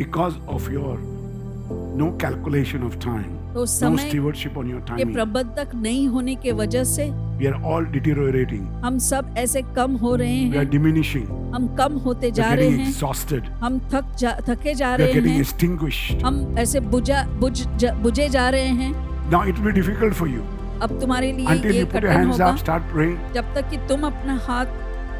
because of your no calculation of time, तो no समय stewardship on your के timing. प्रबंधक नहीं होने के वजह से We are all deteriorating. हम सब ऐसे कम हो रहे We are हैं, diminishing. हम कम होते We जा are रहे getting हैं, exhausted. हम थके जा We are रहे getting हैं, extinguished. हम ऐसे बुझे जा रहे हैं। Now it will be difficult for you अब तुम्हारे लिए until ये you put your कठिन hands होगा up, start praying, जब तक कि तुम अपना हाथ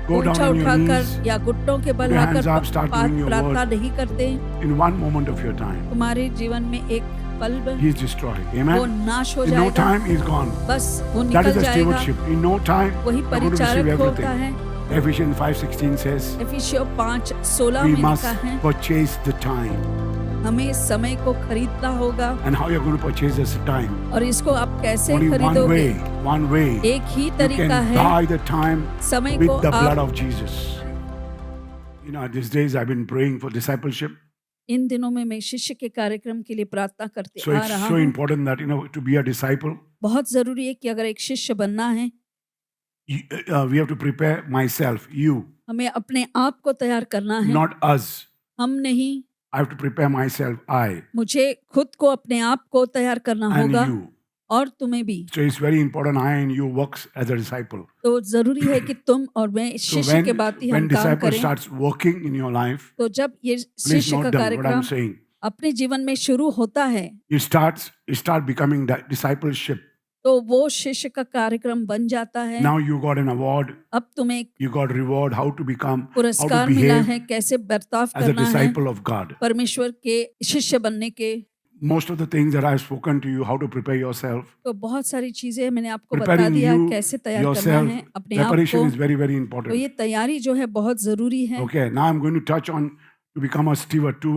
go down ऊंचा on your उठाकर knees या घुटनों के बल Put your आकर hands up, start doing your प्रार्थना word. नहीं करते। in one moment of your time. तुम्हारे जीवन में एक पल He is destroyed. वो Amen. नाश हो In no जाएगा, time, he is gone. बस वो That is निकल the जाएगा। stewardship. In no time, वही you're going to receive Paricharak होता everything. है। Ephesians 5:16 says, एफिसियों 5:16 we में must लिखा है purchase the time. हमें समय को खरीदना होगा। And how you're going to purchase this time? और इसको आप कैसे Only one खरीदोगे? way. One way. एक ही You तरीका can है buy the time समय with को the blood आप। of Jesus. You know, these days I've been praying for discipleship. इन दिनों में मैं शिष्य के कार्यक्रम के लिए प्रार्थना करते So आ it's रहा so हूँ। important that, you know, to be a disciple, बहुत जरूरी है कि अगर एक शिष्य बनना है, we have to prepare myself, you, हमें अपने आप को तैयार करना है, not us. हम नहीं। I have to prepare myself, I मुझे खुद को अपने आप को तैयार करना and होगा you. और तुम्हें भी। So it's very important I and you works as a disciple. तो जरूरी है कि तुम और मैं इस So शिष्य के बात ही when हम काम disciple करें। starts working in your life, तो जब ये please शिष्य का note down what I'm कार्यक्रम saying. अपने जीवन में शुरू होता है, You start becoming that discipleship. तो वो शिष्य का कार्यक्रम बन जाता है। Now you got an award, अब तुम्हें एक you got reward, how to become, how to पुरस्कार मिला behave है, कैसे बर्ताव as a करना है disciple of God. परमेश्वर के शिष्य बनने के। Most of the things that I've spoken to you, how to prepare yourself, तो बहुत सारी चीजें मैंने आपको बता preparing दिया you कैसे तैयार करना yourself, है अपने आप preparation is को। very, very तो important. ये तैयारी जो है बहुत जरूरी है। Okay, now I'm going to touch on to become a steward.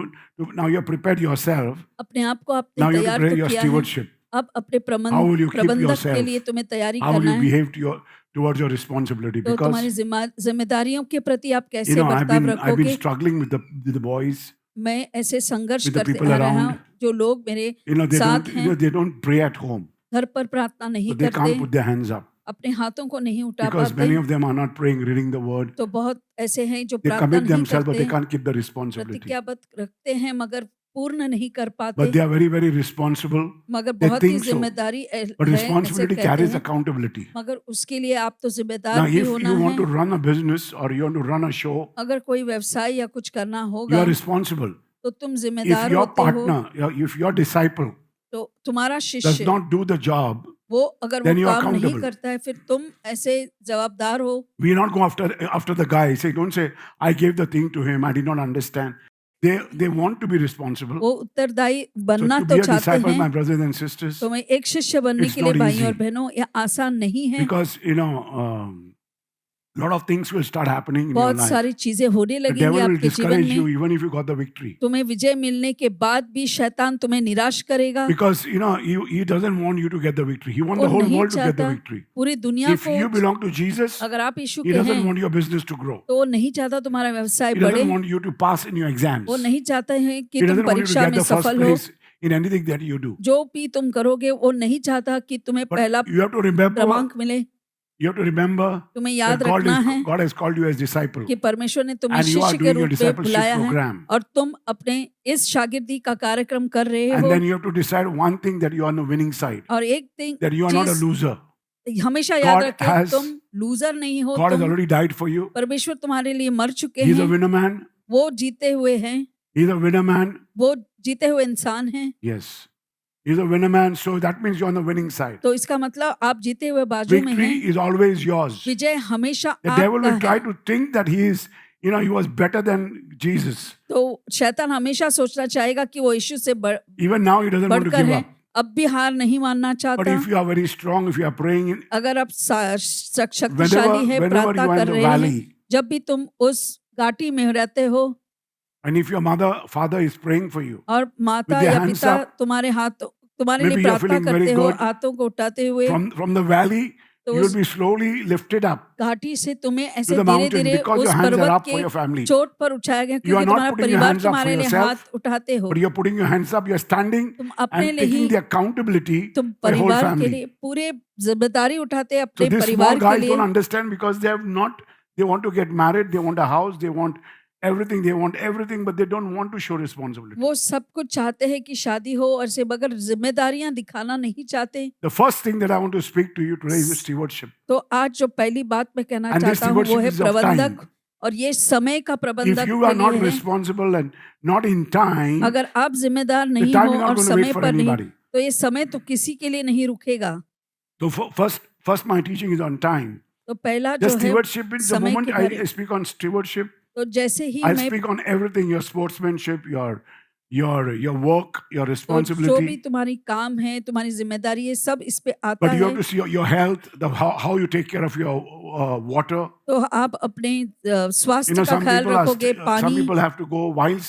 Now you're prepared yourself. अपने आप को Now आपने you have to तैयार prepare तो your किया है, stewardship. अब अपने How will you keep प्रबंधक yourself? के लिए तुम्हें तैयारी How will करना you है। behave towards your responsibility? तो तुम्हारी Because जिम्मेदारियों के प्रति आप you कैसे know I've बर्ताव been रखोगे। struggling with the boys. मैं ऐसे संघर्ष With the करते people आ रहा around. हूँ, जो लोग मेरे You know they साथ हैं, they don't pray at home. घर पर प्रार्थना नहीं So they करते, can't put their hands up अपने हाथों को नहीं उठा because many पाते। of them are not praying, reading the word. तो बहुत ऐसे हैं जो They प्रार्थना commit नहीं themselves, but they करते, can't keep the responsibility. प्रतिज्ञाबद्ध रखते हैं मगर पूर्ण नहीं कर But पाते। they are very, very responsible. मगर They बहुत ही think so. जिम्मेदारी है, But ऐसे responsibility कहते carries हैं, accountability. मगर उसके लिए आप तो Now, जिम्मेदार भी if होना you want to है। run a business or you want to run a show, अगर कोई व्यवसाय या कुछ करना you होगा are responsible. तो तुम If जिम्मेदार your होते हो। partner, if your disciple तो तुम्हारा does शिष्य not do the job, वो अगर then वो you are काम नहीं accountable. करता है, फिर तुम ऐसे जवाबदार हो। we not go after the guy. Don't say, I gave the thing to him, I did not understand. They want to be responsible. वो उत्तरदायी So बनना to तो be a चाहते disciple, my हैं। brothers and sisters, तो मैं एक शिष्य बनने It's के लिए not भाई और easy. बहनों ये आसान नहीं है। because lot of things will start happening in your बहुत life. सारी चीजें होने The लगेंगी devil will आपके जीवन discourage you में। even if you got the victory. तुम्हें विजय मिलने के बाद भी शैतान तुम्हें निराश करेगा। Because he doesn't want you to get the victory. He wants वो the whole नहीं world to get the चाहता victory. पूरी दुनिया If you को, belong to Jesus, अगर आप यीशु he के doesn't हैं want your business to grow. तो वो नहीं चाहता तुम्हारा व्यवसाय He बढ़े। doesn't want you to pass in your exams. वो नहीं चाहते हैं कि He तुम doesn't want you to परीक्षा get में the first सफल हो। place in anything that you do. जो भी तुम करोगे वो नहीं चाहता कि तुम्हें But पहला you have to remember, क्रमांक मिले। that तुम्हें याद God रखना है God has called you as disciple. कि परमेश्वर ने तुम्हें And you are शिष्य के doing your रूप में discipleship बुलाया है program. और तुम अपने इस शागिर्दी का कार्यक्रम कर रहे And हो। then you have to decide one thing, that you are on the winning side. और एक दिन That you are not a चीज loser. हमेशा याद God रखें, has- तुम लूजर नहीं हो। God has तुम already died for you. परमेश्वर तुम्हारे लिए मर चुके He's a हैं। winner man. वो जीते हुए हैं, He's a winner man. वो जीते हुए इंसान हैं। Yes. He's a winner man. So that means you're on the winning side. तो इसका मतलब आप जीते हुए बाजू में Victory हैं। is always yours. विजय हमेशा The devil will आपका try है। to think that he was better than Jesus. तो शैतान हमेशा सोचना चाहेगा कि वो यीशु से Even now he doesn't want to बढ़कर give है। up. अब भी हार नहीं मानना But चाहता। if you are very strong, if you are praying, अगर आप शक्तिशाली है, whenever प्रार्थना you are in कर the रहे हैं, valley, जब भी तुम उस घाटी में रहते हो and if your father is praying for you, और माता With their या hands पिता up, तुम्हारे maybe लिए you are प्रार्थना feeling very करते हो, good. हाथों को उठाते हुए, from the valley, तो you will उस be slowly lifted up घाटी से तुम्हें to ऐसे the धीरे mountain धीरे because उस your hands are पर्वत up for your के family. चोट पर उठाया गया, You are क्योंकि not तुम्हारा putting your परिवार hands up for तुम्हारे लिए yourself, हाथ उठाते हो। But you're putting your hands up, you're standing तुम अपने and लिए taking ही, the accountability तुम for the whole परिवार के family. लिए पूरे जिम्मेदारी उठाते हैं So अपने these small परिवार के guys लिए। don't understand because they want to get married, they want a house, they want everything. They want everything, but they don't want to show responsibility. वो सब कुछ चाहते हैं कि शादी हो और से मगर जिम्मेदारियां दिखाना नहीं चाहते। The first thing that I want to speak to you today is stewardship. तो आज जो पहली बात मैं कहना And this चाहता हूँ वो stewardship है is of प्रबंधक, time. और ये समय का If प्रबंधक you के are not लिए है। responsible and not in time, अगर आप जिम्मेदार the नहीं time हो is not और going to wait समय for पर नहीं, anybody. तो ये समय तो किसी के लिए नहीं रुकेगा। So first my teaching is on time. तो पहला The जो है stewardship, the समय moment के I बारे, speak on stewardship, तो जैसे ही I'll मैं speak on everything, your sportsmanship, your work, your तो जो भी responsibility. तुम्हारी काम है, तुम्हारी जिम्मेदारी है, सब इस पे आता But you है। have to see your health, how you take care of your water. तो आप अपने You स्वास्थ्य know, का ख्याल रखोगे, some पानी। people have to go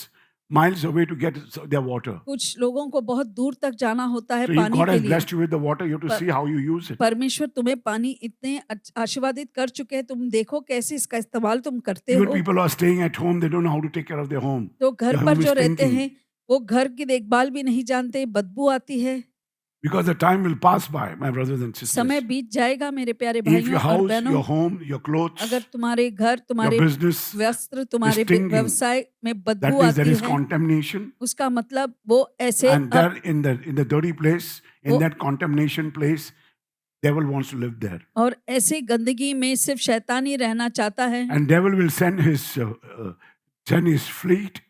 miles away to get their water. कुछ लोगों को बहुत दूर तक जाना होता है So if पानी God के has लिए। blessed you with the water, you have to पर- see how you use it. परमेश्वर तुम्हें पानी इतने आशीर्वादित कर चुके हैं, तुम देखो कैसे इसका इस्तेमाल तुम करते Even हो। people who are staying at home, they don't know how to take care of their home. तो घर Their पर home जो is रहते stinking. हैं वो घर की देखभाल भी नहीं जानते, बदबू आती है। Because the time will pass by, my brothers and sisters. समय बीत जाएगा मेरे प्यारे If भाइयों your और house, बहनों। your home, your clothes, अगर तुम्हारे घर, your तुम्हारे business, वस्त्र, तुम्हारे stinking, व्यवसाय में that बदबू means there आती is है, contamination. उसका मतलब वो ऐसे And there in the dirty place, in वो- that contamination place, devil wants to live there. और ऐसे गंदगी में सिर्फ शैतान ही रहना चाहता है। And devil will send his fleet,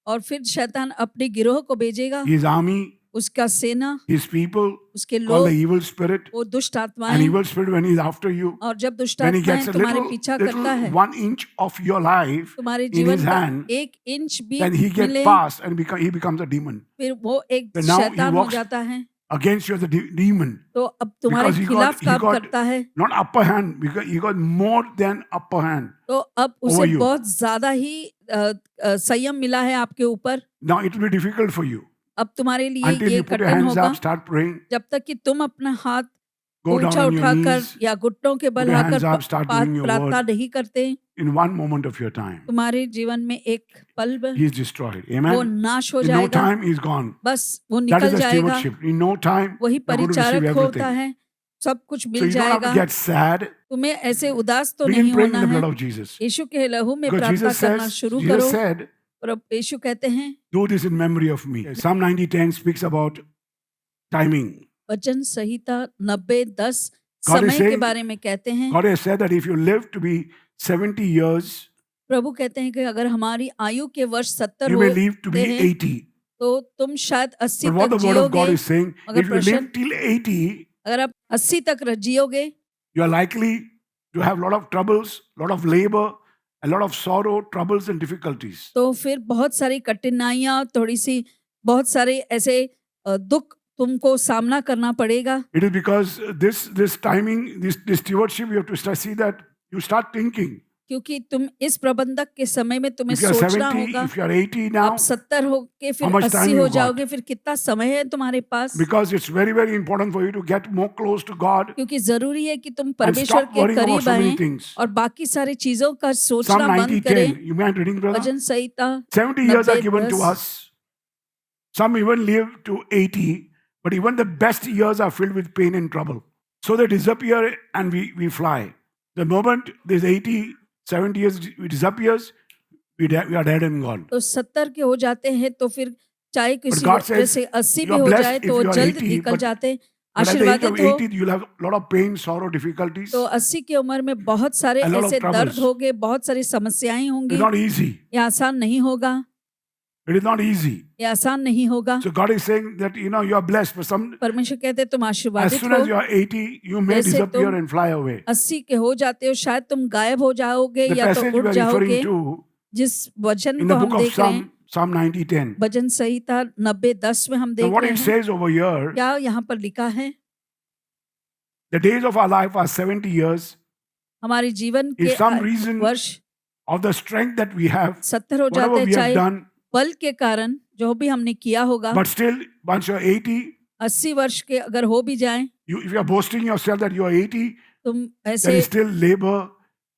और फिर शैतान अपने गिरोह को भेजेगा, his army, उसका सेना, his people, उसके called the लोग, evil spirit. वो दुष्ट An आत्माएं। evil spirit, when he's after you, और जब दुष्ट when he आत्माएं gets a तुम्हारे little, पीछा करता है, 1 inch of your life तुम्हारे in जीवन his का hand, 1 इंच भी then he gets मिले, past and he becomes a demon. फिर वो एक But now he शैतान हो walks जाता है। against you as a demon. तो अब तुम्हारे Because he खिलाफ he काम got करता है। not upper hand, because he got more than upper hand. तो अब over उसे you. बहुत ज्यादा ही संयम मिला है आपके ऊपर। Now it will be difficult for you अब तुम्हारे लिए until ये you put your कठिन hands होगा up, start praying, जब तक कि तुम अपना हाथ go down ऊंचा on your उठाकर knees. या घुटनों के बल put your hands आकर up, start doing your प्रार्थना word. नहीं करते। In one moment of your time, तुम्हारे जीवन में एक पल में he is destroyed. वो Amen. नाश हो In no जाएगा, time, he is gone. बस वो That is निकल the जाएगा। stewardship. In no time, वही you're going to receive Paricharak होता everything. है, सब कुछ So mill you don't have जाएगा। to get sad. तुम्हें ऐसे उदास तो Begin नहीं praying in होना the है। blood of Jesus. यीशु के लहू में Because प्रार्थना Jesus करना शुरू Jesus करो। said, और अब यीशु कहते हैं, do this in memory of me. Psalm 90:10 speaks about timing. वचन संहिता 90:10 God is समय के saying- बारे में कहते हैं। God has said that if you live to be 70 years, प्रभु कहते हैं कि अगर हमारी आयु के वर्ष 70 you may live to be होते हैं 80. तो तुम शायद 80 But what तक the word of God जियोगे। is saying, अगर if you live प्रश्न- till 80, अगर आप 80 तक जियोगे you are likely to have a lot of troubles, lot of labor, a lot of sorrow, troubles and difficulties. तो फिर बहुत सारी कठिनाइयां, थोड़ी सी बहुत सारे ऐसे दुख तुमको सामना करना पड़ेगा। It is because this timing, this stewardship, you have to see that you start thinking. क्योंकि तुम इस प्रबंधक के समय में तुम्हें If you are सोचना 70, होगा। if you are 80 now, आप 70 हो के फिर How much 80 time हो you got? जाओगे, फिर कितना समय है तुम्हारे पास। because it's very, very important for you to get more close to God क्योंकि जरूरी है कि तुम and परमेश्वर stop के worrying about करीब so many आए things. और बाकी सारी चीजों का Psalm सोचना बंद 90:10, करें। you mind reading, brother? वचन संहिता 70 years are 90 given to verse. us. Some even live to 80, but even the best years are filled with pain and trouble. So they disappear and we fly. The moment this 80, 70 years it disappears, we are dead and gone. तो 70 के हो जाते हैं तो फिर चाहे किसी God वजह says, से 80 you भी are हो blessed जाए if तो you are जल्द 80, निकल but- जाते हैं। But at the age of आशीर्वादित हो 80, you'll have a lot of pain, sorrow, difficulties. तो 80 की उम्र में बहुत सारे A lot of ऐसे troubles. दर्द होंगे, बहुत सारी समस्याएं होंगी। It's not easy. ये आसान नहीं होगा, It is not easy. ये आसान नहीं होगा। So God is saying that you are blessed, but परमेश्वर कहते हैं तुम as आशीर्वादित soon as you हो। are 80, you may जैसे disappear तुम- and fly away. 80 के हो जाते हो, शायद तुम गायब हो जाओगे The या तो passage we उड़ are जाओगे। referring to जिस वचन in को the हम book of देख रहे हैं, Psalm 90:10. भजन संहिता 90:10 में हम Now देख what रहे it हैं, says over here, क्या यहाँ पर लिखा है? the days of our life are 70 years. हमारे जीवन के If some reason वर्ष of the strength that we have, 70 हो whatever जाते हैं, we have चाहे done, बल के कारण जो भी हमने किया होगा। but still, once you're 80, 80 वर्ष के अगर हो भी जाएं, if you are boasting yourself that you are 80, तुम there ऐसे is still labor,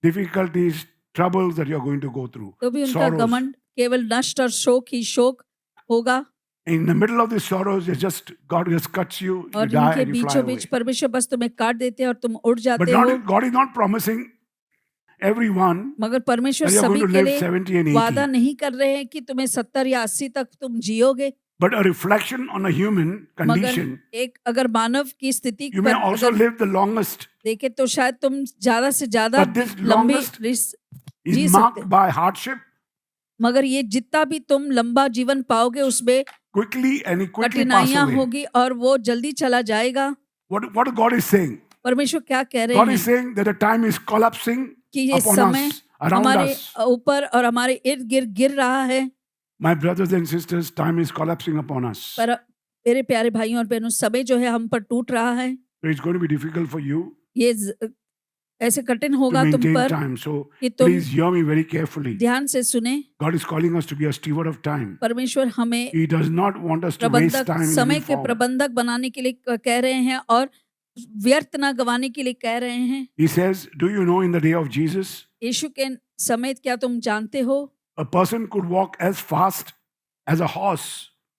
difficulties, troubles that you are going to go through. तो भी उनका sorrows. घमंड केवल नष्ट और शोक ही शोक होगा। In the middle of these sorrows, God just cuts you, you और die इनके and you fly बीचों away. बीच परमेश्वर बस तुम्हें काट देते हैं और तुम उड़ But जाते हो। God is not promising everyone मगर परमेश्वर that you're सभी going to के live लिए 70 and 80. वादा नहीं कर रहे हैं कि तुम्हें 70 या 80 तक तुम जियोगे, But a reflection on a human मगर condition, एक अगर मानव की स्थिति you may पर also अगर live the longest. देखे तो शायद तुम ज्यादा से ज्यादा But this लंबी longest रिस- is जी marked सकते, by hardship, मगर ये जितना भी तुम लंबा जीवन पाओगे उसमें quickly, and it quickly pass कठिनाइयां away. होगी और वो जल्दी चला जाएगा। What God is saying? परमेश्वर क्या कह रहे God is हैं saying that the time is collapsing कि ये upon समय us, around हमारे us. ऊपर और हमारे इर्द गिर्द गिर रहा है। My brothers and sisters, time is collapsing upon us. पर मेरे प्यारे भाइयों और बहनों, समय जो है हम पर टूट रहा है। So it's going to be difficult for you ये ऐसे कठिन to होगा तुम maintain पर time. So कि तुम please hear me very carefully. ध्यान से सुने। God is calling us to be a steward of time. परमेश्वर हमें He does not want us to waste प्रबंधक, time in समय any के form. प्रबंधक बनाने के लिए कह रहे हैं और व्यर्थ ना गवाने के लिए कह रहे हैं। He says, do you know in the day of Jesus, यीशु के समय क्या तुम जानते हो, a person could walk as fast as a horse.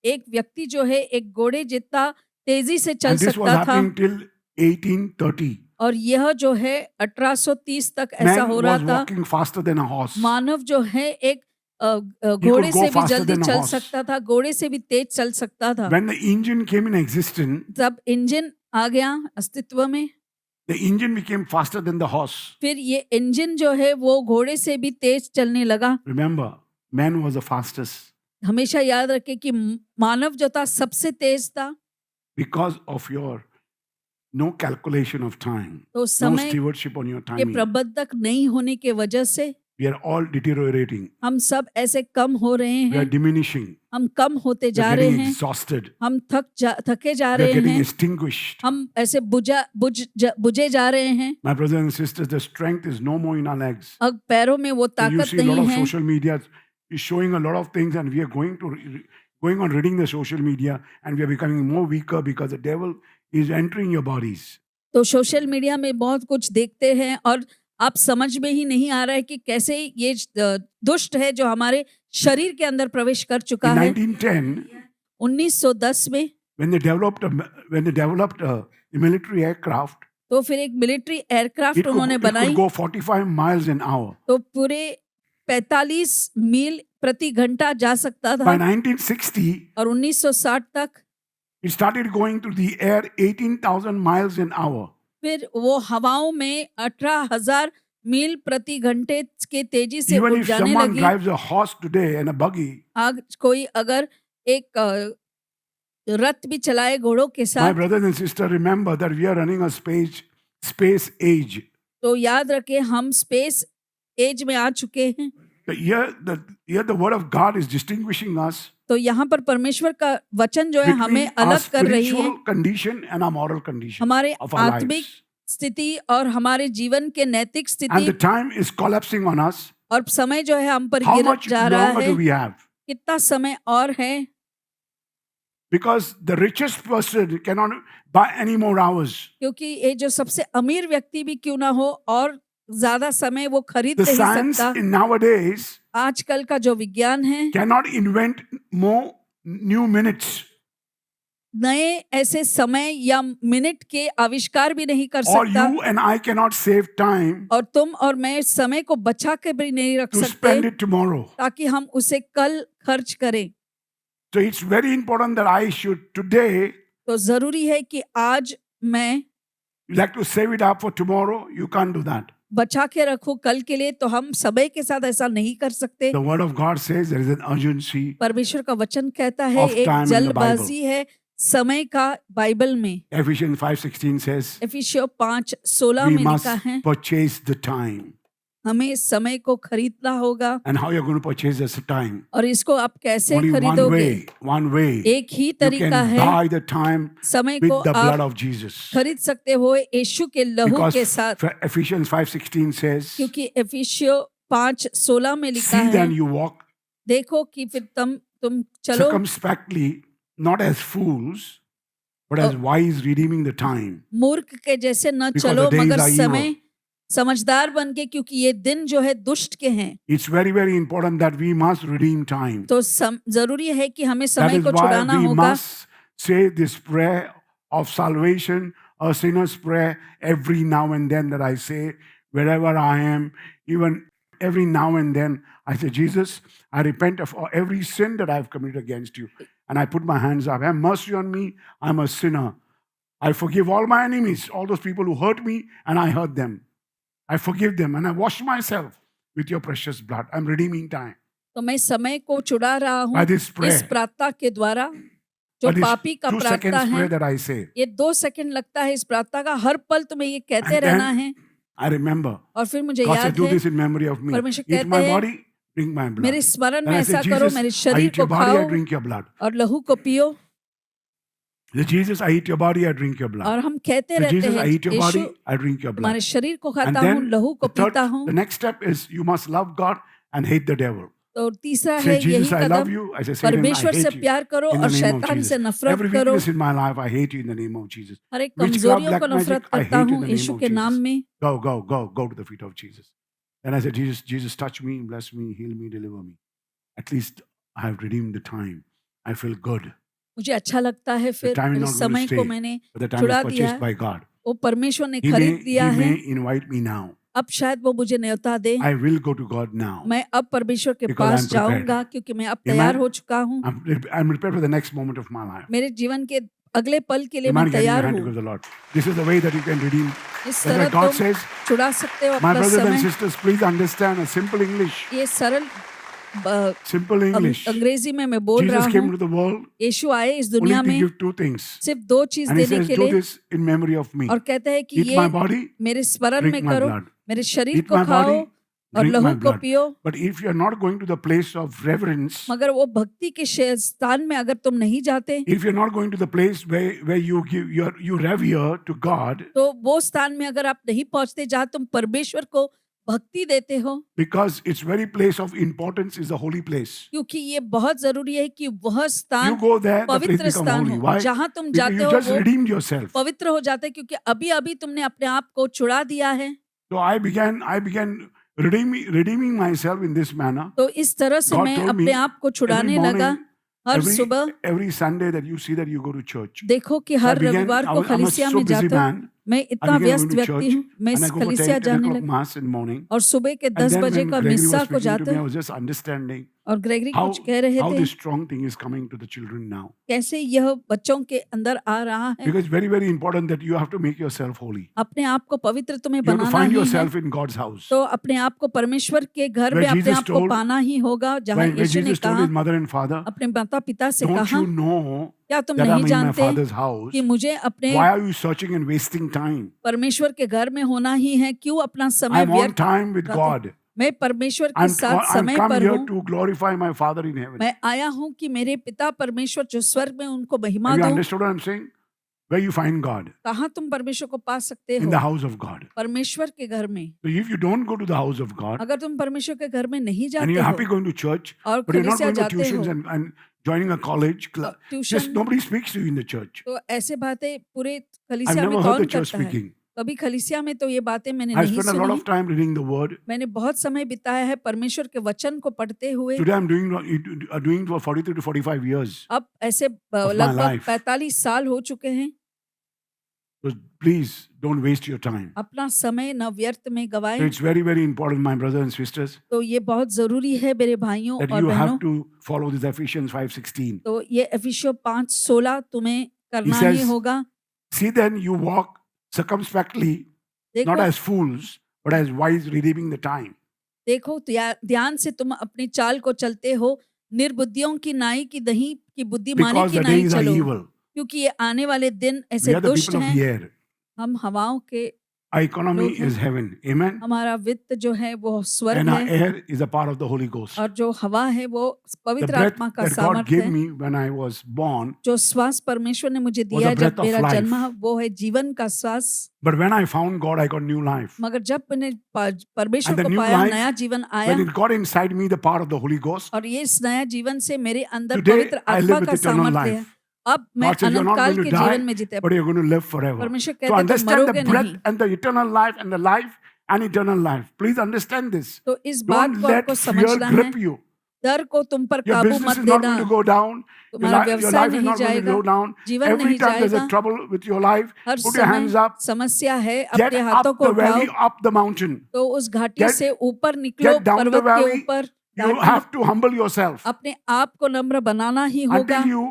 एक व्यक्ति जो है एक घोड़े जितना तेजी से चल And this was सकता था, happening till 1830. और यह जो है 1830 तक ऐसा Man हो रहा was था। walking faster than a horse. मानव जो है एक घोड़े go से भी faster जल्दी than a चल horse. सकता था, घोड़े से भी तेज चल सकता था। When the engine came in existence, जब इंजन आ गया अस्तित्व में, the engine became faster than the horse. फिर ये इंजन जो है वो घोड़े से भी तेज चलने लगा। Remember, man was the fastest हमेशा याद रखें कि मानव जो था सबसे तेज था। because of your no calculation of time, तो no समय stewardship on your के timing. प्रबंधक नहीं होने के वजह से We are all deteriorating. हम सब ऐसे कम हो रहे We are हैं, diminishing. हम कम होते We जा are रहे getting हैं, exhausted. हम थके जा We are रहे getting हैं, extinguished. हम ऐसे बुझे जा रहे हैं। My brothers and sisters, the strength is no more in our legs. अब पैरों में वो So you ताकत see a lot नहीं of है। social media is showing a lot of things, and we are going on reading the social media, and we are becoming more weaker because the devil is entering your bodies. तो social media में बहुत कुछ देखते हैं और आप समझ में ही नहीं आ रहा है कि कैसे ये दुष्ट है जो हमारे शरीर के अंदर प्रवेश कर चुका In है। 1910, 1910 में when they developed a military aircraft, तो फिर एक मिलिट्री एयरक्राफ्ट उन्होंने it बनाई, could go 45 miles an hour. तो पूरे 45 मील प्रति घंटा जा सकता By था। 1960, और 1960 तक it started going through the air 18,000 miles an hour. फिर वो हवाओं में 18,000 मील प्रति घंटे के तेजी से Even उड़ if जाने someone लगी। drives a horse today and a buggy, आज कोई अगर एक रथ भी चलाए घोड़ों के my साथ, brothers and sisters, remember that we are running a space age. तो याद रखें हम स्पेस एज में आ चुके हैं। Here the word of God is distinguishing us तो यहाँ पर परमेश्वर का वचन जो है between हमें our अलग कर रही है, spiritual condition and our moral condition हमारे of our आत्मिक lives. स्थिति और हमारे जीवन के नैतिक And the स्थिति, time is collapsing on us. और समय जो है हम पर How गिर much जा रहा longer है। do we have? कितना समय और है? Because the richest person cannot buy any more hours. क्योंकि ये जो सबसे अमीर व्यक्ति भी क्यों ना हो और ज्यादा समय वो खरीद The नहीं science सकता। in nowadays आजकल का जो विज्ञान है, cannot invent more new minutes, नए ऐसे समय या मिनट के आविष्कार भी नहीं कर or सकता, you and I cannot save time और तुम और मैं समय को बचा के भी नहीं रख to spend सकते it tomorrow. ताकि हम उसे कल खर्च करें। So it's very important that I should today, तो जरूरी है कि आज मैं you like to save it up for tomorrow, you can't do that. बचा के रखूं कल के लिए, तो हम समय के साथ ऐसा नहीं कर सकते। The word of God says there is an urgency. परमेश्वर का वचन कहता है Of एक time in the जल्दबाजी है समय का बाइबल में। Ephesians 5:16 says एफिसियों 5:16 we में must लिखा है purchase the time. हमें समय को खरीदना होगा। And how you're going to purchase this time? और इसको आप कैसे Only खरीदोगे? one way. एक ही You तरीका can है, buy the time समय with को the blood आप of Jesus. खरीद सकते हो यीशु के लहू Because के साथ। Ephesians 5:16 says, क्योंकि एफिसियों 5:16 में लिखा see है, then you walk देखो कि फिर तुम चलो circumspectly, not as fools, but as wise, redeeming the time. मूर्ख के जैसे न Because चलो, the days मगर are evil. समय समझदार बन के, क्योंकि ये दिन जो है दुष्ट के हैं। It's very, very important that we must redeem time. तो जरूरी है कि हमें That समय is को why छुड़ाना we होगा। must say this prayer of salvation, a sinner's prayer, every now and then that I say, wherever I am, even every now and then, I say, Jesus, I repent of every sin that I've committed against you. And I put my hands up. Have mercy on me. I'm a sinner. I forgive all my enemies, all those people who hurt me, and I hurt them. I forgive them, and I wash myself with your precious blood. I'm redeeming time. तो मैं समय को छुड़ा रहा By हूँ this prayer, इस प्रार्थना के द्वारा। जो by this पापी का 2 प्रार्थना seconds है, prayer that I say, ये 2 सेकंड लगता है इस प्रार्थना का, हर पल तुम्हें ये कहते and रहना then है। I remember. और फिर मुझे God said, याद do है, this in memory of me. परमेश्वर Eat कहते my हैं, body, drink my blood. मेरे स्मरण Then में I say, ऐसा करो, Jesus, मेरे I शरीर eat को your body, I खाओ drink your blood. और लहू को पियो। Say, Jesus, I eat your body, I drink your blood. और हम कहते Say, रहते Jesus, I हैं, eat your Yeshu body, I drink your blood. तुम्हारे शरीर को And खाता हूँ, then लहू को the पीता हूँ। next step is you must love God and hate the devil. तो तीसरा Say, है यही Jesus, I love Kadam, you. I say, Satan, I परमेश्वर से hate you. प्यार करो In और the name of शैतान से Jesus. नफरत Every करो। weakness in my life, I hate you in the name of Jesus. हर एक Witchcraft, कमजोरियों को black magic, नफरत I करता hate in हूँ the name यीशु of के नाम Jesus. में। Go to the feet of Jesus. Then I said, Jesus, touch me, bless me, heal me, deliver me. At least I have redeemed the time. I feel good. मुझे अच्छा लगता है, The फिर time is मेरे not going to समय को stay, मैंने but the time is छुड़ा दिया purchased है, by God. वो परमेश्वर ने He खरीद लिया है। may invite me now. अब शायद वो मुझे न्योता दे, I will go to God now. मैं अब परमेश्वर के Because पास I'm prepared. जाऊंगा क्योंकि मैं अब Amen. तैयार हो चुका हूँ। I'm prepared for the next moment of my life. मेरे जीवन के अगले पल के लिए You मैं mind getting your तैयार hand to हूँ। give the Lord. This is the way that you can redeem. इस That's why तरह God तुम says, छुड़ा सकते हो my अपना brothers and समय। sisters, please understand a simple English. ये सरल Simple English. अंग्रेजी में मैं बोल रहा Jesus came हूँ। to the world यीशु आए इस only दुनिया to में give 2 things. सिर्फ 2 चीज And he देने says, के do लिए, this in memory of me. और कहते हैं कि Eat ये my body, मेरे स्मरण drink में my करो, blood. मेरे शरीर Eat को my खाओ body, और drink लहू my को blood. पियो। But if you're not going to the place of reverence, मगर वो भक्ति के स्थान में अगर तुम नहीं जाते, if you're not going to the place where you give you revere to God, तो वो स्थान में अगर आप नहीं पहुंचते जहां तुम परमेश्वर को भक्ति देते हो, because its very place of importance is the holy place. क्योंकि ये बहुत जरूरी है कि वह You स्थान go there, the place पवित्र become स्थान holy. हो। Why? जहां तुम Because जाते you हो just वो redeemed yourself. पवित्र हो जाते हैं, क्योंकि अभी अभी तुमने अपने आप को छुड़ा दिया है। So I began redeeming myself in this manner. तो इस तरह से God मैं told me अपने आप को every छुड़ाने लगा। morning, हर सुबह every Sunday that you see that you go to church. देखो कि So I हर began, रविवार को I'm a खलीसिया so में busy जाता हूँ। man. मैं I इतना began व्यस्त going to व्यक्ति church हूँ, मैं and I इस go for खलीसिया 10 जाने o'clock लगा mass in the morning. और सुबह के And 10 then बजे when का Gregory मिस्सा was को speaking to जाते me, I हैं। was just understanding और ग्रेगरी how कुछ कह रहे how थे, this strong thing is coming to the children now. कैसे यह बच्चों के अंदर आ रहा है। Because it's very, very important that you have to make yourself holy. अपने आप को पवित्र तुम्हें You have to banana find ही है, yourself in God's house. तो अपने आप को परमेश्वर के घर Where में अपने Jesus आप को told- पाना ही होगा। जहाँ When यीशु ने Jesus told कहा his mother and father, अपने माता पिता से don't कहा, you know क्या तुम that नहीं I'm in my जानते father's house? कि मुझे अपने Why are you searching and wasting time? परमेश्वर के घर में होना ही है, क्यों अपना समय I'm on व्यर्थ time with करते? God. मैं परमेश्वर के I'm साथ समय come पर here हूँ। to glorify my Father in heaven. मैं आया हूँ कि मेरे पिता परमेश्वर जो स्वर्ग में उनको महिमा Have you दूं। understood what I'm saying? Where you find God? कहाँ तुम परमेश्वर को पा सकते In हो? the house of God. परमेश्वर के घर में। So if you don't go to the house of God अगर तुम परमेश्वर के घर में नहीं and जाते you're हो happy going to church, और but you're not कलीसिया going to जाते tuitions हो, and joining a college club, just tuition, nobody speaks to you in the church. तो ऐसे बातें पूरे I've कलीसिया में never heard कौन the church करता है? speaking. कभी कलीसिया में तो ये बातें मैंने I नहीं spent a lot सुनी। of time reading the word. मैंने बहुत समय बिताया है परमेश्वर के वचन को पढ़ते हुए। Today I'm doing for 43 to 45 years. अब ऐसे my लगभग life. 45 साल हो चुके हैं। So please don't waste your time. अपना समय न व्यर्थ में So गवाएं। it's very, very important, my brothers and sisters, तो ये बहुत जरूरी है मेरे भाइयों that और you बहनों। have to follow this Ephesians 5:16. तो ये एफिसियों 5:16 तुम्हें करना says, ही होगा। See then you walk circumspectly, not देखो as fools, but as wise, redeeming the time. देखो ध्यान से तुम अपनी चाल को चलते हो, निर्बुद्धियों की नाई की दही की बुद्धिमानी Because की the नाई days are चलो, evil. क्योंकि ये आने वाले दिन We ऐसे are the दुष्ट people of हैं। the air. हम हवाओं के, Our economy लोग हैं। is heaven. Amen. हमारा वित्त जो है वो स्वर्ग And our है, air is a part of the Holy Ghost. और जो हवा है वो The पवित्र breath आत्मा का that God सामर्थ्य gave है। me when I was born, जो श्वास परमेश्वर ने मुझे was दिया a जब breath of मेरा life. जन्म, वो है जीवन का श्वास। but when I found God, I got new life. मगर जब मैंने परमेश्वर And the को new पाया, life, नया जीवन आया, When it got inside me, the power of the Holy Ghost, और ये इस नया जीवन से मेरे अंदर Today, पवित्र I live आत्मा with का eternal सामर्थ्य है। life. अब मैं God says you're Anant not काल going के to जीवन die, में जीते। but you're going to live forever. परमेश्वर So कहते तुम understand the मरोगे breath नहीं। and the eternal life and the life and eternal life. Please understand this. तो इस बात Don't को let आपको fear समझना है। grip you. डर को तुम पर Your काबू business मत is not देना, going to go down. Your, तुम्हारा your व्यवसाय life is नहीं not going to जाएगा, go down. जीवन Every नहीं time there's a जाएगा। trouble with your life, her put your समय hands up, समस्या है, get अपने हाथों up को the उठाओ, valley, up the mountain. तो उस घाटी Get- से ऊपर निकलो, get down the पर्वत के valley. ऊपर You घाटी, have to humble yourself. अपने आप को नम्र बनाना ही होगा। Until you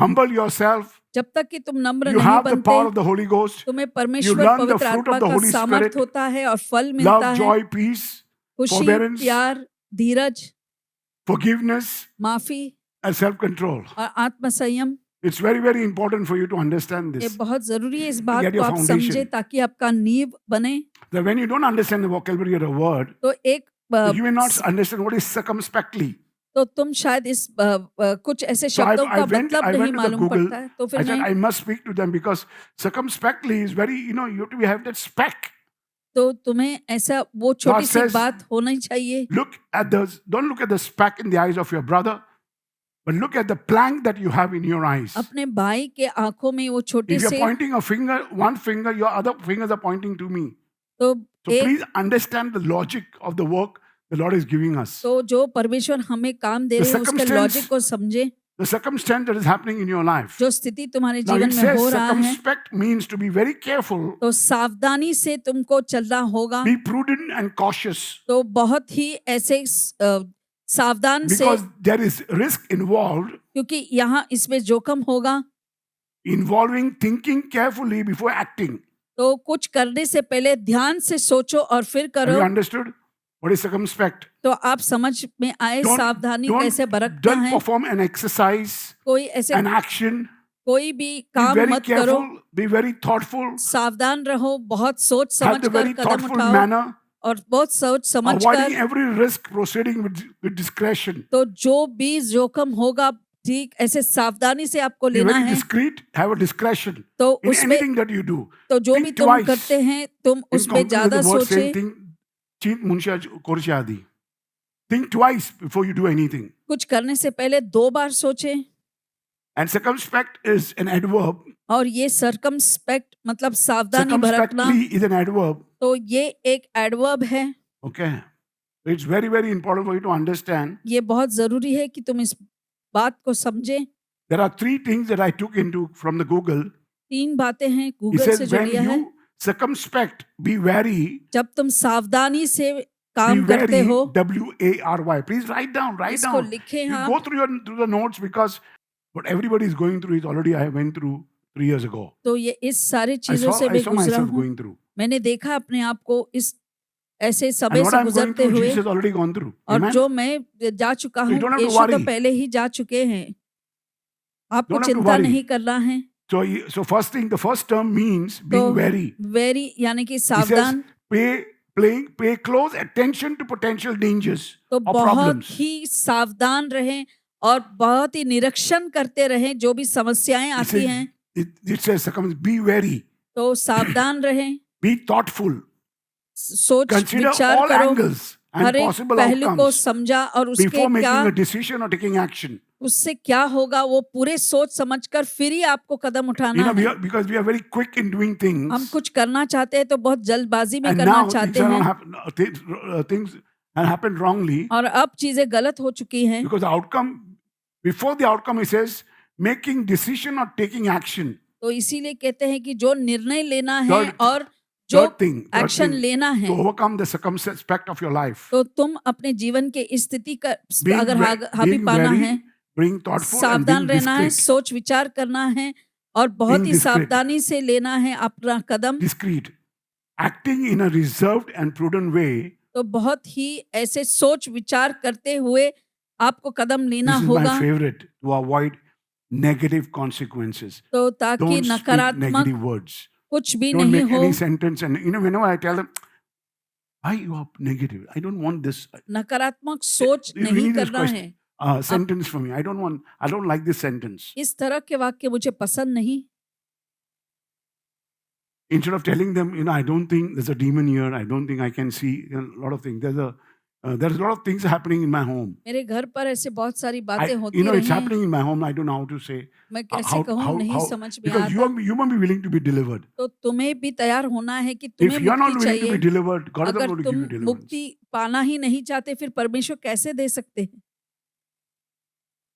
humble yourself, जब तक कि तुम नम्र you नहीं have the power of बनते, the Holy Ghost, तुम्हें you परमेश्वर learn the पवित्र fruit आत्मा of the का Holy सामर्थ Spirit, होता है और फल मिलता love, है, joy, peace, खुशी, forbearance, प्यार, धीरज, forgiveness, माफी and self-control. और आत्मसंयम। It's very, very important for you to understand ये this. बहुत जरूरी है इस बात get को your आप foundation. समझे ताकि आपका नींव बने। That when you don't understand the vocabulary of a word, तो एक you may not understand what is circumspectly. तो तुम शायद इस कुछ ऐसे So शब्दों I का went मतलब नहीं to the मालूम Google. पड़ता है, तो I फिर said मैं I must speak to them because circumspectly is very, you have to have that speck. तो तुम्हें ऐसा वो छोटी सी says- बात होनी चाहिए। Don't look at the speck in the eyes of your brother, but look at the plank that you have in your eyes. अपने भाई के आंखों में वो छोटी If you're C pointing a finger, one finger, your other fingers are pointing to me. तो So एक please understand the logic of the work the Lord is giving us. तो जो परमेश्वर हमें काम दे The रहे हैं उसके circumstance- लॉजिक को समझे। The circumstance that is happening in your life. जो स्थिति तुम्हारे Now जीवन it में says हो रहा है, circumspect means to be very careful, तो सावधानी से तुमको चलना होगा। be prudent and cautious, तो बहुत ही ऐसे सावधान से, because there is risk involved, क्योंकि यहाँ इसमें जोखम होगा। involving thinking carefully before acting. तो कुछ करने से पहले ध्यान से सोचो और फिर Have करो। you understood what is circumspect? तो आप समझ में आए सावधानी कैसे बरतना don't है। perform an exercise, कोई ऐसे an action. कोई भी Be काम very मत करो, careful, be very thoughtful, सावधान रहो, बहुत सोच have समझ the कर very कदम thoughtful उठाओ manner, और बहुत सोच समझ avoiding कर। every risk, proceeding with discretion. तो जो भी जोखम होगा, ठीक ऐसे सावधानी से आपको Be लेना very है। discreet, have a discretion तो in उसमें anything that you do. तो जो think भी तुम twice. करते हैं तुम In उसमें conclusion, ज्यादा the word सोचे। same thing, cheat munsha korshadi. Think twice before you do anything. कुछ करने से पहले 2 बार सोचे। And circumspect is an adverb. और ये सर्कमस्पेक्ट मतलब सावधानी बरतना, Circumspectly is an adverb. तो ये एक एडवर्ब है। Okay. So it's very, very important for you to understand. ये बहुत जरूरी है कि तुम इस बात को समझे। There are 3 things that I took into from the Google. 3 बातें हैं He गूगल से says, जो when लिया है। you circumspect, be wary. जब तुम सावधानी से Be काम करते wary, हो, W-A-R-Y. Please write down. इसको लिखें You आप। go through the notes because what everybody is going through is already I went through 3 years ago. तो ये इस सारी I चीजों से saw मैं गुजरा myself हूँ। going through. मैंने देखा अपने आप को इस ऐसे समय And what से I'm going गुजरते through, हुए, Jesus has already gone through. और Amen? जो मैं जा चुका So you हूँ, don't have to यीशु तो worry. पहले ही जा चुके हैं। आपको Don't have to चिंता worry. नहीं करना है। So first thing, the first term means तो being wary. वेरी यानी कि He says, सावधान, pay close attention to potential dangers तो or बहुत problems. ही सावधान रहें और बहुत ही निरीक्षण करते रहें जो भी समस्याएं It आती says, हैं। it says, be wary, तो सावधान रहें, be thoughtful, सोच consider विचार all करो, angles and हर एक possible पहलू को outcomes समझा और उसके before making क्या a decision or taking action. उससे क्या होगा वो पूरे सोच समझकर फिर ही आपको कदम उठाना है। Because we are very quick in doing हम things, कुछ करना चाहते हैं तो बहुत जल्दबाजी में and करना now चाहते things are हैं, not happen, things have happened wrongly और अब चीजें गलत हो चुकी हैं। because the outcome, before the outcome, he says, making decision or taking action. तो इसीलिए कहते हैं कि जो निर्णय लेना है Third- और जो Third thing, एक्शन लेना है, to overcome the circumspect of your life. तो तुम अपने जीवन के इस स्थिति का Being अगर हावी being पाना wary, है, being thoughtful and सावधान being रहना है, discreet. सोच विचार करना है और बहुत Being ही discreet. सावधानी से लेना है अपना कदम। Discreet. Acting in a reserved and prudent way. तो बहुत ही ऐसे सोच विचार करते हुए आपको कदम लेना This is होगा, my favorite, to avoid negative consequences. तो ताकि Don't speak नकारात्मक negative words. कुछ भी Don't नहीं make हो। any sentence. And whenever I tell them, why you are negative? I don't want this नकारात्मक सोच We नहीं need this करना question. है। sentence for me. I don't like this sentence. इस तरह के वाक्य मुझे पसंद नहीं। Instead of telling them, I don't think there's a demon here. I don't think I can see a lot of things. There's a lot of things happening in my home. मेरे घर पर ऐसे बहुत सारी बातें होती It's रही हैं। happening in my home. I don't know how to say. मैं कैसे कहूँ नहीं समझ में Because आता। you must be willing to be delivered. तो तुम्हें भी तैयार होना है कि If तुम्हें you are not मुक्ति willing to be चाहिए। delivered, God is not अगर going to give तुम you deliverance. मुक्ति पाना ही नहीं चाहते फिर परमेश्वर कैसे दे सकते हैं?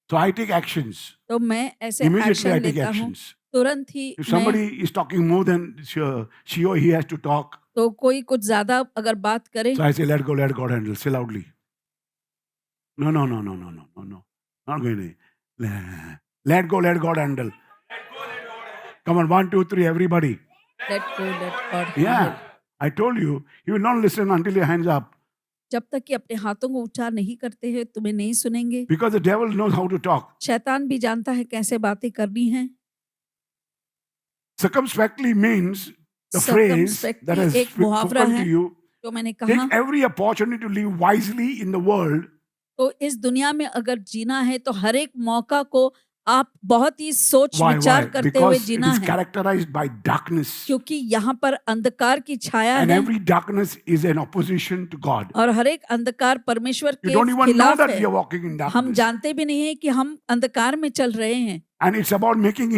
So I take actions. तो मैं ऐसे Immediately I एक्शन take लेता हूँ, actions. तुरंत ही If मैं, somebody is talking more than she or he has to talk, तो कोई कुछ ज्यादा अगर बात करे so I say, let God handle. Say loudly. No. Not going to. Let God handle. Come on, 1, 2, 3, everybody. Let God Yeah. Handle. I told you, he will not listen until your hands up. जब तक कि अपने हाथों को ऊंचा नहीं करते हैं तुम्हें नहीं सुनेंगे। Because the devil knows how to talk. शैतान भी जानता है कैसे बातें करनी है। Circumspectly means the phrase that Circumspectly has एक मुहावरा spoken to है you. जो मैंने कहा, Take every opportunity to live wisely in the world. तो इस दुनिया में अगर जीना है तो हर एक मौका को आप बहुत ही सोच Why? विचार करते हुए Because it जीना is है, characterized by darkness. क्योंकि यहाँ पर अंधकार की छाया And है every darkness is an opposition to God. और हर एक अंधकार परमेश्वर You के don't even know खिलाफ that है। we are walking in हम darkness. जानते भी नहीं है कि हम अंधकार में चल रहे हैं। And it's about making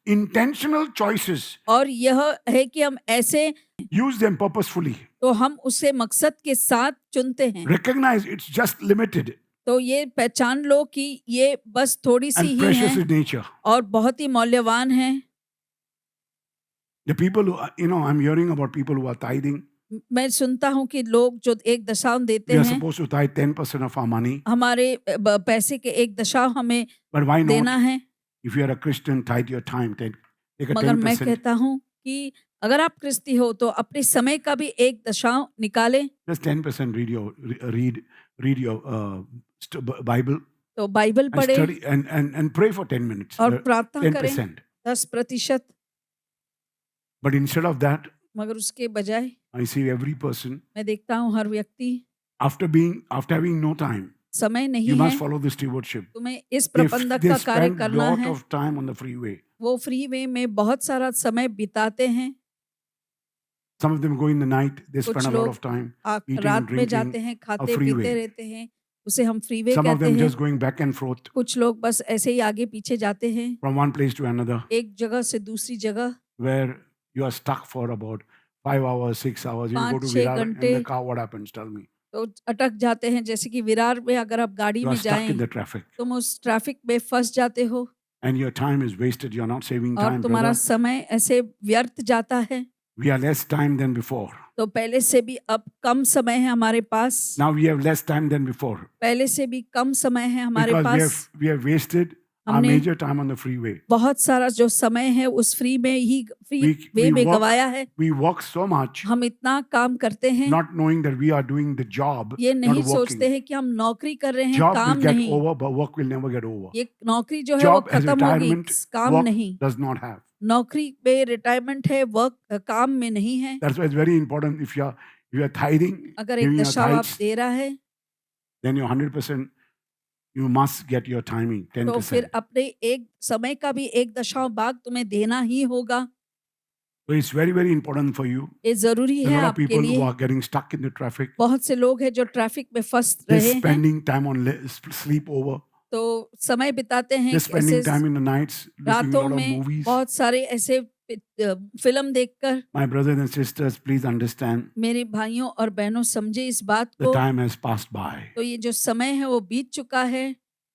intentional choices. और यह है कि हम ऐसे, Use them purposefully. तो हम उसे मकसद के साथ चुनते हैं। Recognize it's just limited तो ये पहचान लो कि ये बस थोड़ी सी and ही precious है in nature. और बहुत ही मूल्यवान है। The people who, I'm hearing about people who are tithing. मैं सुनता हूँ कि लोग जो एक दशमांश देते We are हैं, supposed to tithe 10% of our money. हमारे पैसे के एक दशमांश हमें But why देना not? है। If you are a Christian, tithe your time. Take a मगर मैं 10%. कहता हूँ कि अगर आप क्रिस्ती हो तो अपने समय का भी एक दशमांश निकालें। Just 10% read your Bible तो बाइबल and पढ़े study and pray for 10 minutes. और प्रार्थना करें 10%. 10%। But instead of that, मगर उसके बजाय I see every person मैं देखता हूँ हर व्यक्ति, after having no time, समय you नहीं must है, follow the stewardship. तुम्हें इस They प्रबंधक का कार्य spend करना lot है। of time on the freeway. वो फ्री वे में बहुत सारा समय बिताते हैं। Some of them go in the night. They spend कुछ a lot लोग of time eating and रात में जाते drinking. हैं, खाते freeway. पीते रहते हैं, उसे हम फ्री वे Some of कहते them हैं। just going back and forth कुछ लोग बस ऐसे ही आगे पीछे जाते हैं, from one place to another, एक जगह से दूसरी जगह। where you are stuck for about 5 hours, 6 hours. You go to 5-6 Virar in घंटे the car. What happens? Tell me. तो अटक जाते हैं। जैसे कि विरार में अगर आप गाड़ी You में are stuck in जाएं, the traffic, तुम उस ट्रैफिक में फंस जाते हो and your time is wasted. You are not saving और time, तुम्हारा brother. समय ऐसे व्यर्थ जाता है। We have less time than before. तो पहले से भी अब कम समय है हमारे पास, Now we have less time than before पहले से भी कम समय है हमारे because pass. we have wasted our हमने major time on the freeway. बहुत सारा जो समय है उस फ्री वे We में work- गवाया है। We work so much, हम इतना काम करते हैं, not knowing that we are doing the job, ये not नहीं working. सोचते हैं कि हम नौकरी कर रहे हैं, Job काम will get नहीं। over, but work will never get over. ये नौकरी जो है वो Job has खत्म होगी, retirement, काम work नहीं। does not have. नौकरी पे रिटायरमेंट है, वर्क काम में नहीं है। That's why it's very important if you are tithing, अगर एक giving your दशमांश आप tithes, दे रहा है then you're 100%, you must get your timing, तो फिर 10%. अपने एक समय का भी एक दशमांश भाग तुम्हें देना ही होगा। So it's very, very important for you. ये जरूरी There है are a lot of आपके people who लिए। are getting stuck in the traffic. बहुत से लोग हैं जो ट्रैफिक में फंस They're रहे हैं, spending time on sleep over. तो समय बिताते हैं They're spending ऐसे time in the nights, looking a रातों lot of में movies. बहुत सारे ऐसे फिल्म देखकर। My brothers and sisters, please understand, मेरे भाइयों और बहनों समझे इस बात the को, time has passed by. तो ये जो समय है वो बीत चुका है।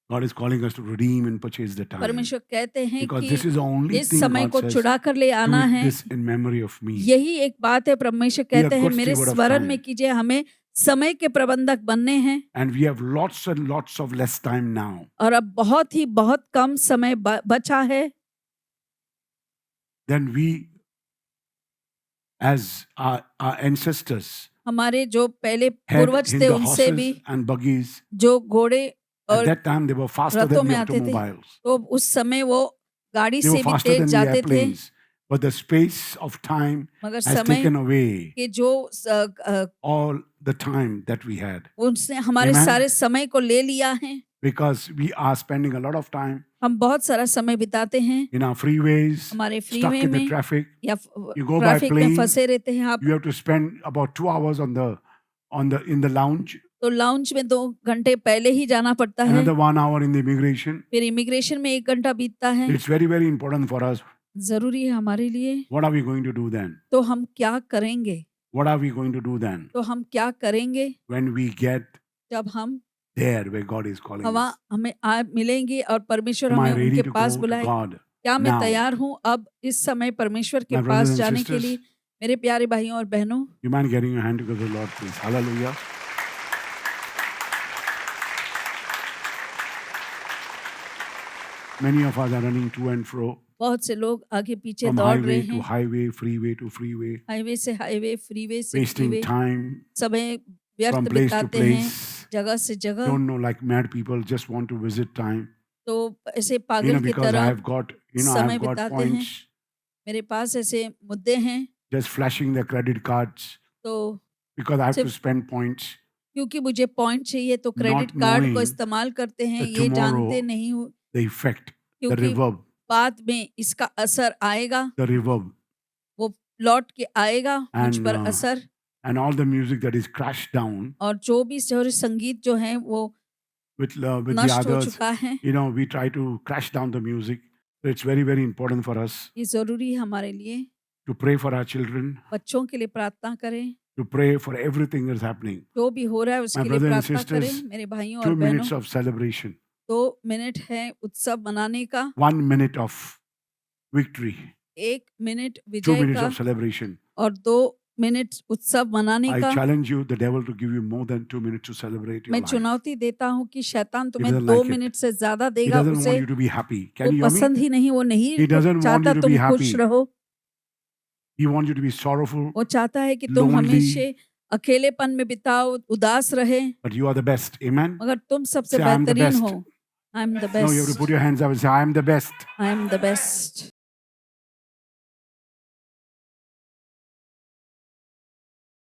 God is calling us to redeem and purchase the time. परमेश्वर कहते हैं Because कि this is the only इस thing समय God को says, छुड़ा कर ले do आना है। this in memory of me. यही एक बात है, परमेश्वर Be a कहते हैं good मेरे steward of स्मरण time. में कीजिए, हमें समय के प्रबंधक बनने हैं। And we have lots and lots of less time now. और अब बहुत कम समय बचा है। Then we, as our ancestors, हमारे जो पहले had पूर्वज in थे the उनसे भी horses and buggies. जो घोड़े At और that time, they were faster रथों than the में आते थे, automobiles. तो उस समय वो गाड़ी They were से भी faster तेज than the जाते थे। airplanes. But the space of time मगर has समय taken away के जो all the time that we had. उसने हमारे Amen. सारे समय को ले लिया है। Because we are spending a lot of time हम बहुत सारा समय बिताते हैं in our freeways, हमारे stuck फ्रीवे in the में traffic. या You go by ट्रैफिक में plane, फंसे रहते हैं आप। you have to spend about 2 hours in the lounge, तो लाउंज में 2 घंटे पहले ही जाना पड़ता है, another 1 hour in the immigration. फिर इमिग्रेशन में 1 घंटा बीतता है। It's very, very important for us. जरूरी है हमारे लिए। What are we going to do then? तो हम क्या करेंगे? What are we going to do then तो हम क्या करेंगे when we get जब हम there where God is calling हवा us. हमें मिलेंगी और परमेश्वर Am I हमें ready उनके to पास go to बुलाए। God? क्या मैं now? तैयार हूँ अब इस समय परमेश्वर के My पास brothers and जाने के sisters, लिए? मेरे प्यारे भाइयों और बहनों, you mind getting your hand together, Lord, please? Hallelujah. Many of us are running to and fro बहुत से लोग आगे पीछे from दौड़ रहे highway to हैं, highway, freeway to freeway, highway से हाईवे, फ्रीवे से wasting फ्रीवे, time समय व्यर्थ from place to बिताते हैं place. जगह से जगह। Don't know, like mad people, just want to visit time. तो ऐसे पागल की Because I तरह have got, I समय have got बिताते हैं। points, मेरे पास ऐसे मुद्दे हैं, just flashing the credit cards तो because I have to सिर्फ spend points, क्योंकि मुझे पॉइंट चाहिए तो क्रेडिट not कार्ड को knowing इस्तेमाल करते हैं, that ये जानते tomorrow नहीं हूँ the effect, the क्योंकि reverb, बाद में इसका असर आएगा, the reverb, वो लौट के आएगा मुझ and पर असर। and all the music that is crashed down और जो भी संगीत जो है वो with the नष्ट हो others. चुका है। We try to crash down the music. So it's very, very important for us ये जरूरी है हमारे लिए, to pray for our children, बच्चों के लिए प्रार्थना करें, to pray for everything that's happening. जो भी हो रहा है My उसके लिए brothers and प्रार्थना करें। sisters, मेरे भाइयों 2 और minutes बहनों, of celebration, 2 मिनट है उत्सव मनाने का, 1 minute of victory, 1 minute 2 Vijay minutes का of celebration. और 2 मिनट उत्सव मनाने I का। challenge you, the devil, to give you more than 2 minutes to celebrate your मैं life. चुनौती देता हूँ कि शैतान तुम्हें doesn't 2 like it. मिनट से ज्यादा He देगा, doesn't उसे want you to be happy. वो Can you hear me? पसंद ही नहीं, वो नहीं He doesn't want चाहता you to तुम be खुश happy. रहो। He wants you to be sorrowful, वो चाहता है कि तुम lonely. हमेशा अकेलेपन में बिताओ, उदास रहे, but you are the best. Amen? मगर तुम सबसे Say, I am the बेहतरीन best. हो। I am the No, you have to best, put your hands up and say, I am the best. I am the best.